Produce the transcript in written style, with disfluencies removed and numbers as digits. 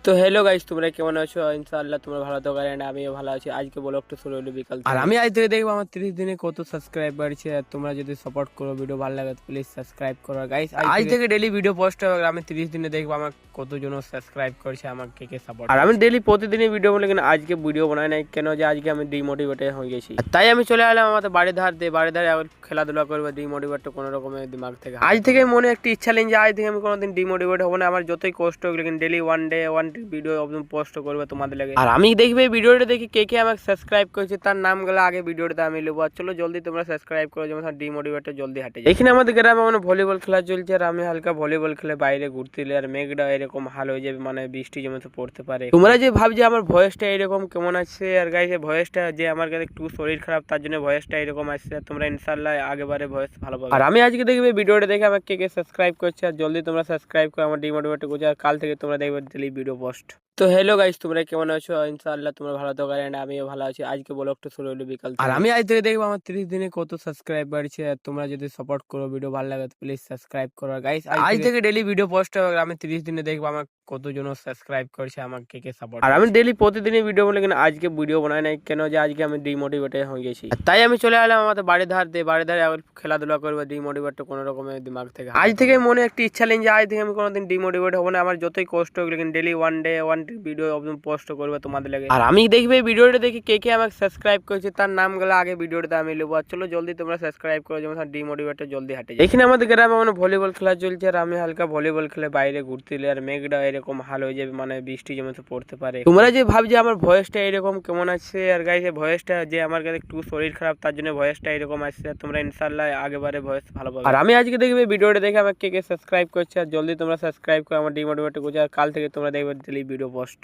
তো hello guys, তোমরা কেমন আছো? ইনশাআল্লাহ তোমরা ভালো থাকো এন্ড আমিও ভালো আছি। আজকে ব্লগটা শুরু হলো বিকাল থেকে। আর আমি আজ থেকে দেখবো আমার 30 দিনে কত সাবস্ক্রাইব বাড়ছে। আর তোমরা যদি সাপোর্ট করো, ভিডিও ভালো লাগে তো প্লিজ সাবস্ক্রাইব করো গাইস। আজ থেকে ডেইলি ভিডিও পোস্ট হবে। আর আমি 30 দিনে দেখবো আমার কতজন সাবস্ক্রাইব করছে, আমাকে কে কে সাপোর্ট। আর আমি ডেইলি প্রতিদিনই ভিডিও বলে, কিন্তু আজকে ভিডিও বানাই নাই কেন, যে আজকে আমি ডিমোটিভেটেড হয়ে গেছি। তাই আমি চলে এলাম আমাদের বাড়ির ধার দিয়ে। বাড়ির ধারে আবার খেলাধুলা করবো, ডিমোটিভেট কোনো রকমের দিমাগ থেকে। আজ থেকে মনে একটি ইচ্ছা নেই যে আজ থেকে আমি কোনোদিন ডিমোটিভেট হবো না। আমার যতই কষ্ট হোক, কিন্তু ডেইলি ওয়ান ভিডিও পোস্ট করবে তোমাদের লাগে। আর আমি দেখবে ভিডিওটা দেখি কে কে আমাকে সাবস্ক্রাইব করেছে, তার নামগুলো আগে ভিডিওটা আমি নেবো। আর চলো জলদি তোমরা সাবস্ক্রাইব করো, যেমন ডিমোটিভেটর জলদি হাঁটে যায়। এখানে আমাদের গ্রামে মানে ভলিবল খেলা চলছে, আর আমি হালকা ভলিবল খেলে বাইরে ঘুরতে এলে। আর মেঘটা এরকম হাল হয়ে যাবে, মানে বৃষ্টি যেমন পড়তে পারে। তোমরা যে ভাবছো আমার ভয়েসটা এরকম কেমন আছে, আর গাইস ভয়েসটা যে আমার কাছে একটু শরীর খারাপ, তার জন্য ভয়েসটা এরকম আসছে। তোমরা ইনশাআল্লাহ আগেবারে ভয়েস ভালো পাবে। আর আমি আজকে দেখবে ভিডিওটা দেখে আমাকে কে কে সাবস্ক্রাইব করছে, আর জলদি তোমরা সাবস্ক্রাইব করো আমার ডিমোটিভেটর করছে। আর কাল থেকে তোমরা দেখবে ডেইলি ভিডিও পোস্ট। তো হ্যালো গাইস, তোমরা কেমন আছো? ইনশাআল্লাহ তোমরা ভালো থাকো এন্ড আমিও ভালো আছি। আজকে ব্লগটা শুরু হলো বিকাল থেকে। আর আমি আজ থেকে দেখবো আমার 30 দিনে কত সাবস্ক্রাইব বাড়ছে। আর তোমরা যদি সাপোর্ট করো, ভিডিও ভালো লাগে তো প্লিজ সাবস্ক্রাইব করো গাইস। আজ থেকে ডেইলি ভিডিও পোস্ট হবে। আমি 30 দিনে দেখবো আমার কতজন সাবস্ক্রাইব করছে, আমাকে কে কে সাপোর্ট। আর আমি ডেইলি প্রতিদিনই ভিডিও বলে, কিন্তু আজকে ভিডিও বানাই নাই কেন, যে আজকে আমি ডিমোটিভেটেড হয়ে গেছি। তাই আমি চলে এলাম আমাদের বাড়ির ধার দিয়ে। বাড়ির ধারে আবার খেলাধুলা করবো, ডিমোটিভেট কোনো রকমের দিমাগ থেকে। আজ থেকে মনে একটি ইচ্ছা নেই যে আজ থেকে আমি কোনোদিন ডিমোটিভেট হবো না। আমার যতই কষ্ট হোক, কিন্তু ডেইলি ওয়ান ভিডিও পোস্ট করবে তোমাদের লাগে। আর আমি দেখবে ভিডিওটা দেখি কে কে আমাকে সাবস্ক্রাইব করেছে, তার নামগুলো আগে ভিডিওটা আমি নেবো। আর চলো জলদি তোমরা সাবস্ক্রাইব করো, যেমন ডিমোটিভেটর জলদি হাঁটে যায়। এখানে আমাদের গ্রামে মানে ভলিবল খেলা চলছে, আর আমি হালকা ভলিবল খেলে বাইরে ঘুরতে এলে। আর মেঘটা এরকম হাল হয়ে যাবে, মানে বৃষ্টি যেমন পড়তে পারে। তোমরা যে ভাবছো আমার ভয়েসটা এরকম কেমন আছে, আর গাইস ভয়েসটা যে আমার কাছে একটু শরীর খারাপ, তার জন্য ভয়েসটা এরকম আসছে। তোমরা ইনশাআল্লাহ আগেবারে ভয়েস ভালো পাবে। আর আমি আজকে দেখবে ভিডিওটা দেখে আমাকে কে কে সাবস্ক্রাইব করছে, আর জলদি তোমরা সাবস্ক্রাইব করো আমার ডিমোটিভেটর করছে। আর কাল থেকে তোমরা দেখবে ডেইলি ভিডিও পোস্ট।